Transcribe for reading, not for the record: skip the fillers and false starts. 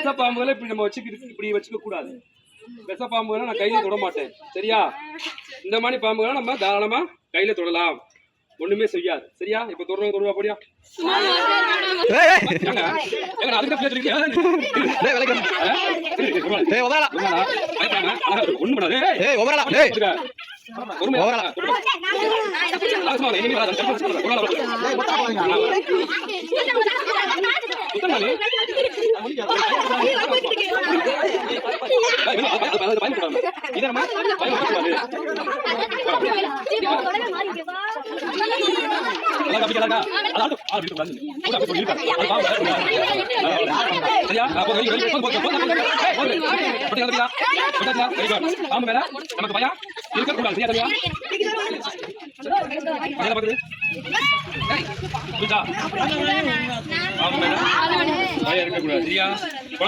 விஷ பாம்புகளை இப்படி நம்ம இப்படி வச்சுக்க கூடாது. விஷ பாம்புகளை நான் கையில தொட மாட்டேன், சரியா? இந்த மாதிரி பாம்புகளை நம்ம தாராளமா கையில தொடலாம், ஒண்ணுமே செய்யாது, சரியா? இப்ப தொடர்ந்து தொடுவா போடியா. ஒண்ணு பண்ணாது. நமக்கு பயம் இருக்கக்கூடாது, சரியா?